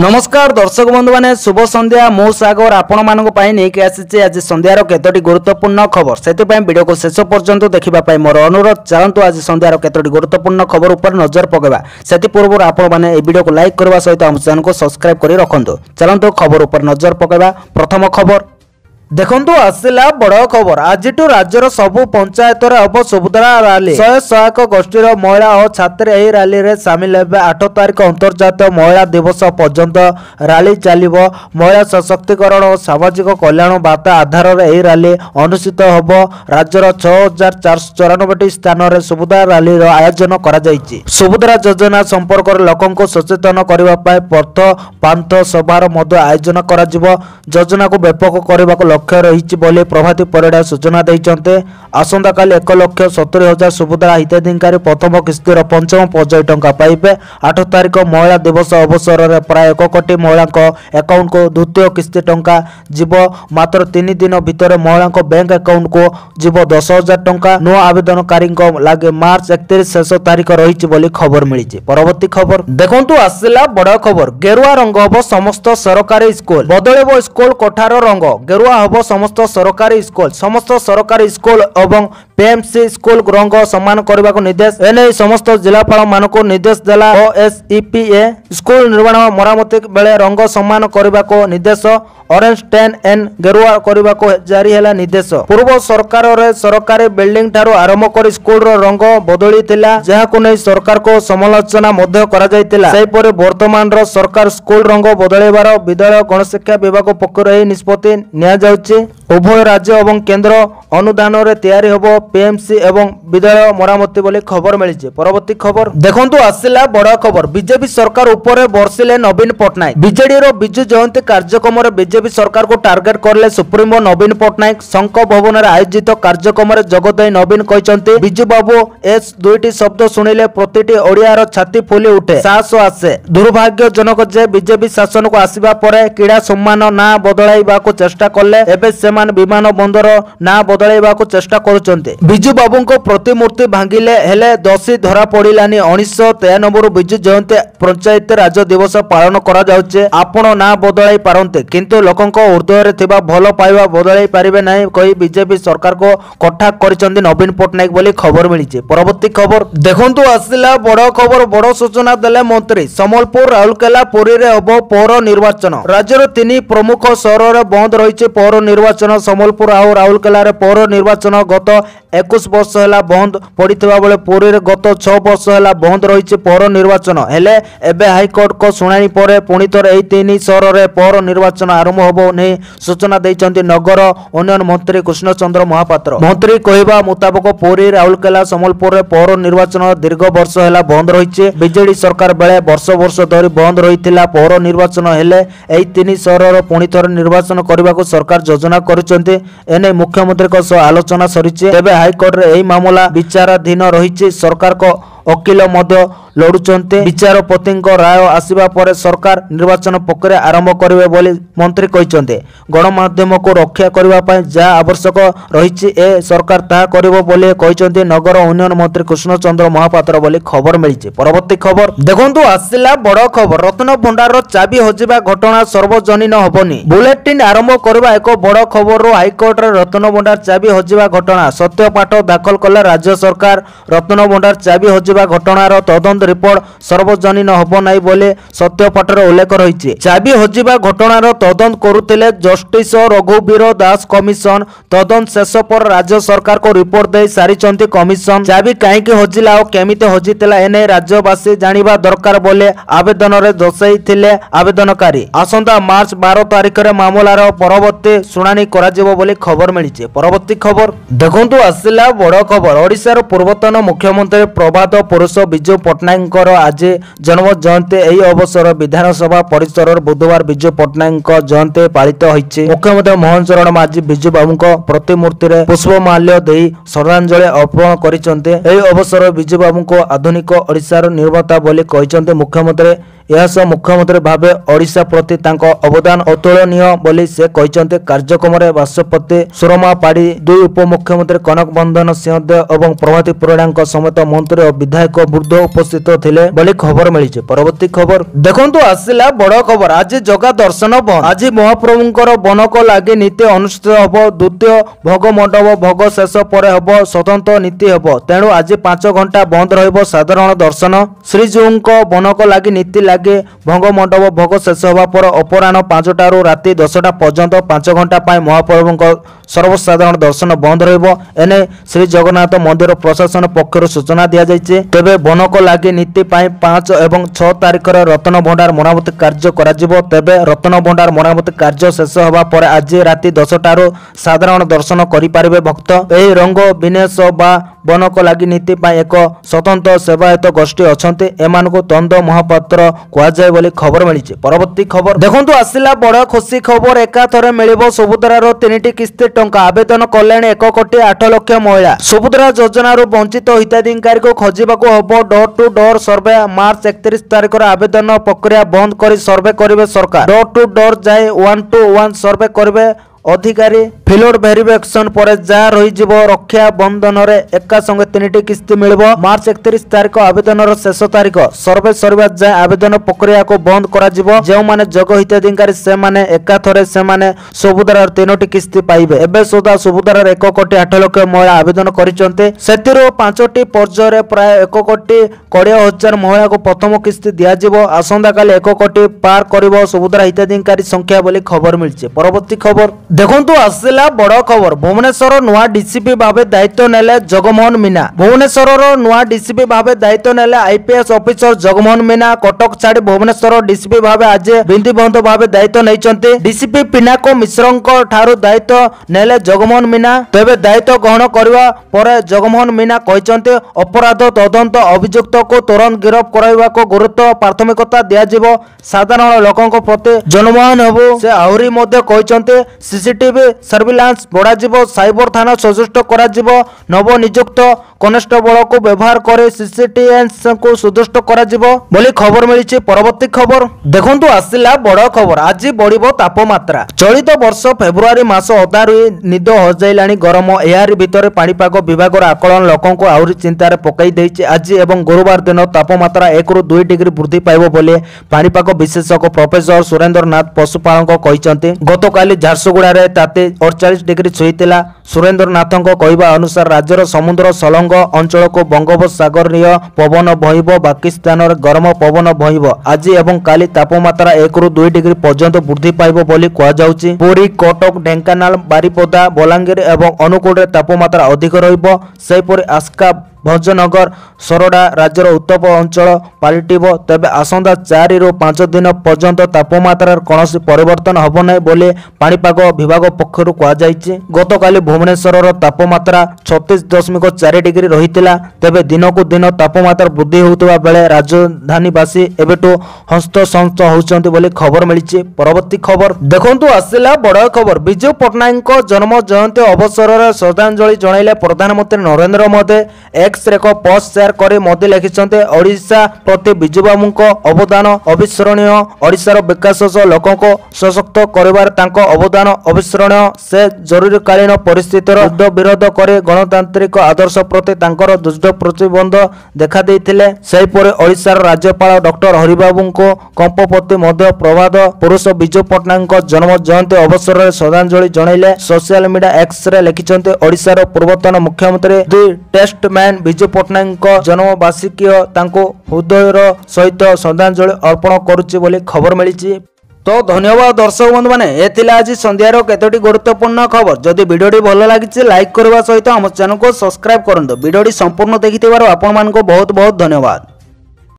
नमस्कार दर्शक बंधु मैंने शुभ संध्या मो सागर आपण मानक नहीं आसी आज संध्यार केतोटी गुरुत्वपूर्ण खबर से वीडियो को शेष पर्यंत देखा मोर अनुरोध चलतु आज संध्यार केतोटी गुरुत्वपूर्ण खबर उपर नजर पकेबा से पूर्व आपण मैंने वीडियो को लाइक करने सहित आम चैनल को सब्सक्राइब कर रखु चलतु खबर उपर नजर पकेबा। प्रथम खबर देखंतु आसिला बड़ खबर आज राज्यर सबु पंचायत हम सुभद्रा रैली सहायक गोष्ठी महिला और छात्री यह रैली रे सामिल हे 8 तारिख अंतर्जातीय महिला दिवस पर्यंत रैली चलो। महिला सशक्तिकरण और सामाजिक कल्याण वार्ता आधार यह रैली अनुष्ठित होब। राज्यर 6494 स्थान में सुभद्रा रैली आयोजन कर सुभद्रा योजना संपर्क लोक सचेतन करने पथ पांथ सभार आयोजन कर योजना को व्यापक करने लक्ष्य रही प्रभाती परिड़ा सूचना देते। आसंता काली 1,70,000 सुभद्रा हिताधिकारी प्रथम किस्तिर पंचम पर्याय टंका पाइबे। 8 तारिख महिला दिवस अवसर में प्राय 1 कोटी महिला अकाउंट को द्वितीय किस्ती टंका जीव। मात्र 3 दिन भितर महिला बैंक अकाउंट को जीव 10,000 टंका। नुआ आवेदनकारी लगे मार्च 31 शेष तारिख रही खबर मिली। परवर्ती खबर देखंतु आसिला बड़ खबर गेरुआ रंग हम समस्त सरकारी स्कूल बदलेब स्कूल कोठार रंग गेरुआ हम समस्त सरकारी स्कूल एवं पीएमसी स्कूल रंग सम्मान करने को निर्देश एने समस्त जिलापाल मान को निर्देश देला। ओएसईपीए स्कूल निर्माण मरामती बेले रंग सम्मान करने को निर्देश। ऑरेंज 10 एन गेरुआ करने को जारी है निर्देश। पूर्व सरकार रे सरकारी बिल्डिंग ठारू आरंभ कर स्कूल रंग बदली जहां नहीं सरकार को समालोचना वर्तमान सरकार स्कूल रंग बदलैबार विद्यालय गणशिक्षा विभाग पक्षर निष्पत्ति नि उभय राज्य और केंद्र अनुदान रे तैयारी होबो पीएमसी एवं विद्यालय मरामती बोली खबर मिली। परवर्ती खबर देखंतु आसिला बड़ खबर बीजेपी सरकार ऊपर बर्षिले नवीन पट्टनायक बीजेडी रो बिजु जयंती कार्यक्रम रे बीजेपी सरकार को टार्गेट करले सुप्रीमो नवीन पट्टनायक। शंख भवन रे आयोजित कार्यक्रम रे जोगदै नवीन कहते बिजु बाबू एस दुईटी शब्द शुणिले प्रतिटी ओडियार छाती फुली उठे साहस आसे। दुर्भाग्यजनक जे बीजेपी शासन को आसीबा परे क्रीड़ा सम्मान ना बदलाइबा को चेष्टा कले एबे सेमान विमान बंदर ना बदलाइबा को चेष्टा करुचंते। बिजु बाबू को प्रतिमूर्ति भांगिले हेले दोषी धरा पड़िलानी। 1993 बिजु जयंती पंचायत राज दिवस पालन करा जाउचे। आपण ना बदलाई पारंते किंतु लोकंक हृदय रे थिबा भलो पाइबा बदलाई पारिबे नाही कहि बीजेपी सरकार को कठा करिसंती नवीन पट्टनायक बोली खबर मिली। परवर्ती खबर देखंतु आसिला बड़ खबर बड़ सूचना देले मंत्री संबलपुर राउरकेला पुरी रे हबो पौर निर्वाचन। राज्यर 3 प्रमुख शहर रे बंद रहिছে पौर निर्वाचन। संबलपुर और राउरकेला रे पौर निर्वाचन गत 21 वर्ष है बंद पड़ता बेले पुरी रे गत 6 वर्ष है बंद रही पौर निर्वाचन हेले एबे हाईकोर्ट को शुणाणी पर पुणी थर यही 3 शहर में पौर निर्वाचन आरंभ होबो नहीं सूचना देइचंती नगर उन्नयन मंत्री कृष्णचंद्र महापात्र। मंत्री कहवा मुताबक पुरी राउरकेला संबलपुर रे पौर निर्वाचन दीर्घ वर्ष है बंद रही बीजेडी सरकार बेले वर्ष वर्ष धरी बंद रही पौर निर्वाचन हेले यही 3 शहर में पुणी थर निर्वाचन करने को सरकार योजना करुचंती। एने मुख्यमंत्री आलोचना सरी हाईकोर्ट रे यही मामला विचाराधीन रही। सरकार को वकिल लड़ुचंते विचारपति राय आसवा पर सरकार निर्वाचन प्रक्रिया आरंभ करेंगे बोली मंत्री कहते। गणमाध्यम को रक्षा करने जहाँ आवश्यक रही सरकार ता करिवो बोली कहते नगर उन्नयन मंत्री कृष्णचंद्र महापात्र बोली खबर मिली। परवर्ती खबर देखंतु आसिला बड़ खबर रत्न भंडार चाबी हजिबा घटना सर्वजनीन हबनी। बुलेटिन आरंभ करबा एक बड़ खबर हाईकोर्ट रे रत्न भंडार चाबी हजिबा घटना सत्यपाठ दाखल कले राज्य सरकार। रत्न भंडार चाबी हजिबा घटनार तदंत रिपोर्ट सर्वजनीन हब नाई बोले सत्यपाठर उल्लेख रही। चाबी हजिबा घटनार तदंत करुथिले जस्टिस रघुवीर दास कमिशन। तदंत शेष पर राज्य सरकार को रिपोर्ट दे सारिचंती कमिशन। चाबी कहीं हजिला और केमिति हजिला एने राज्यवासी जानिबा दरकार बोले आवेदन रे दर्शाइथिले आवेदनकारी। आसंता मार्च 12 तारिख रे मामलार परवर्ती शुणाणी कराजिबो बोली खबर मिली। परवर्ती खबर देखंतु आसिला बड़ खबर ओडिशार पूर्वतन मुख्यमंत्री प्रभात पुरुष बिजु पट्टनायक आज जन्म जयंती। यही अवसर विधानसभा परिसर बुधवार बिजु पट्टनायक जयंती पालित होइछि। मुख्यमंत्री मोहन चरण माझी बिजु बाबू प्रतिमूर्ति रे पुष्पमाल्य देई श्रद्धांजलि अर्पण करिसंते। एही अवसर बिजु बाबू को आधुनिक ओडिशार निर्माता बोली कहिसंते मुख्यमंत्री। यह मुख्यमंत्री भावे ओडिशा प्रति तांको अवदान अतुलनीय बोली से कहते। कार्यक्रम में बाचस्पति सुरमा पाड़ी, दुई उपमुख्यमंत्री कनक बंधन सिंहदेव और प्रभाती परिड़ा समेत मंत्री और विधायक वृद्ध उपस्थित थिले बोली खबर मिली। परवर्ती खबर देखंतु आसिला बड़ खबर। आज जगा दर्शन बंद। आज महाप्रभुंकर बनक लगी नीति अनुष्ठित हब। द्वितीय भोग मंडप भोग शेष पर हब स्वतंत्र नीति हब। तेणु आज 5 घंटा बंद रहिबो साधारण दर्शन। श्रीजीउंको बनक लगी नीति लगी भोग मंडप भोग शेष हवा पर अपराह्न 5टारू राति 10टा पर्यंत 5 घंटा पाई महाप्रभुंको सर्वसाधारण दर्शन बंद रहिबो। एने श्री जगन्नाथ मंदिर प्रशासन पक्षर सूचना दिया जायछि। तेबे बनक लगी नीति पाई 5 एवं 6 तारिख रे रत्न भंडार मरामती कार्य कराजिबो। तेबे रत्न भंडार मरामती कार्य शेष हवा पर आज राति 10टारू साधारण दर्शन करि पारिबे भक्त। एही रंग विन्यास बा बनक लगी नीति पाई एक स्वतंत्र सेवायत गोष्ठी अछंती। एमानको तंद महापात्र कुआ जाय बोली खबर मिली। परवर्ती खबर देखंतु आसिला बड़ खुशी खबर। एकाथरे मिलिबो सुभद्रार 3टी किस्ती टंका। आवेदन कलेଣି 1 कोटी 8 लाख महिला। सुभद्रा योजनार वंचित हिताधिकारी को खोजिबाको हबो डोर टू डोर सर्वे। मार्च 31 तारिख आवेदन प्रक्रिया बंद करी सर्वे करिवे सरकार। डोर टू डोर जाए 1 to 1 सर्वे करिवे अधिकारी। फिल्ड वेरिफिकेशन पर जा रही रक्षा बंधन रे एका संगे 3टी किस्ती मिलिबो। मार्च 31 तारिख आवेदन शेष तारिख। सर्वे सरवा जाए आवेदन प्रक्रिया को बंद करा जिवो। जेउ माने जग हिताधिकारी से माने एकाथरे से माने सुभद्रार 3टी किस्ती पाइबे। एबे सुधा सुभद्रार 1 कोटी 8 लाख महिला आवेदन करिसंते। सेतिरो 5टी पर्याय प्राय 1 कोटी 20 हजार महिला को प्रथम किस्ती दिया जिवो। आसंदा काले 1 कोटी पार करिवो सुभद्रा हिताधिकारी संख्या बोली खबर मिलছে। परवर्ती खबर देखंतु आसिला बड़ खबर। भुवनेश्वर नुआ डीसीपी भावे दायित्व नेले जगमोहन मीना। भुवनेश्वर नुआ डीसीपी भावे दायित्व नेले आईपीएस ऑफिसर जगमोहन मीना। कटक छाड़ी भुवनेश्वर डीसीपी भावे आज बिंदीबंध भावे दायित्व नैचंती। डीसीपी पिनाको मिश्रंको ठारू दायित्व नेले जगमोहन मीना। तेबे दायित्व ग्रहण करबा परे जगमोहन मीना कहिसंती अपराध तदंत अभियुक्त को तुरंत गिरफ्त कराइबा को गुरुत्व प्राथमिकता दिया जिवो। साधारण लोकंको प्रति जनमान हेबो। से आहुरी मध्ये कहिसंती सीसीटीवी सर्विलांस बड़ा जीवो। साइबर थाना सजुष्ट करा जीवो। नवनियुक्त कनेस्टेबल को व्यवहार करे सीसीटीएनएस को सुदृष्ट करा जीवो बोली खबर मिली। परवर्ती खबर देखंतु आसिला बड़ खबर। आज बढ़िबो तापमात्रा। चलित वर्ष फेब्रुआरी मास अधारू निद हजाइलाणी गरम। एहारी भितर पाणीपाग विभागर आकलन लोकों को आहुरी चिंतार पकाई देइछि। आज एवं गुरुवार दिन तापमात्रा 1 ରୁ 2 डिग्री वृद्धि पाइबो बोली पाणीपाग विशेषज्ञ प्रोफेसर सुरेंद्र नाथ पशुपालक कहिसंती। गतकाली झारसुगुड़ा रे ताते 48 डिग्री छुईतिला। सुरेंद्र नाथों कहवा अनुसार राज्यर समुद्र सलंग अंचल को बंगोपसागरीय पवन बहिब। बाकी स्थान में गरम पवन बहिब। आज एवं काली तापमात्रा 1 ରୁ 2 डिग्री पर्यंत वृद्धि पाइब बोली कहुछि। पुरी कटक ढेंकानाल बारिपदा बलांगीर एवं अनुकूल तापमात्रा अधिक रहिबो। सेहिपरि आस्का भंजनगर सोरडा राज्यर उत्तप अंचल पलटिब। तेबे आसंदा 4 ରୁ 5 दिन पर्यंत तापमात्रा कौनसी परिवर्तन हब नहीं बोली पाणीपाग विभाग पक्षर कहुछि। गतकाली भुवनेश्वर तापमात्रा 36.4 डिग्री रहितिला। तेबे दिनकू दिन तापमात्रा वृद्धि होउतबा बेले राजधानीवासी एबेटू हस्तसंत होउछन्ति बोली खबर मिली। परवर्ती खबर देखंतु आसिला बड़ खबर। विजू पट्टनायक जन्म जयंती अवसर में श्रद्धांजलि जणाइले प्रधानमंत्री नरेंद्र मोदी। एक्स रे को पोस्ट शेयर कर मोदी लिखिसंते ओडिशा प्रति विजू बाबूको अवदान अविस्मरणीय। ओडिशार विकास लोकों को सशक्त करिवार तांको अवदान अविस्मरणीय। से जरूरीकालीन परिस्थितिर युद्ध विरोध करे गणतांत्रिक आदर्श प्रति तांकर दृढ़ प्रतिबंध देखा देइथिले। सेहिपरि ओडिशार राज्यपाल डॉक्टर हरिबाबूको कंपपति मध्य प्रभात पुरुष विजू पट्टनायक जन्म जयंती अवसर में श्रद्धांजलि जणाइले। सोशल मीडिया एक्स रे लिखिसंते ओडिशार पूर्वतन मुख्यमंत्री दि टेस्ट मैन विजू पट्टनायक जन्मवार्षिकी तांको हृदयर सहित श्रद्धांजलि अर्पण करुच्ची बोली खबर मिली। तो धन्यवाद दर्शक बंधु मैंने ये थिला आज संध्यार केतोटी गुरुत्वपूर्ण खबर। जदि वीडियोटी भल लगी लाइक करने सहित आम चैनल को सब्सक्राइब करंतु। वीडियोटी संपूर्ण देखिथिबारु आपण मानको बहुत बहुत धन्यवाद।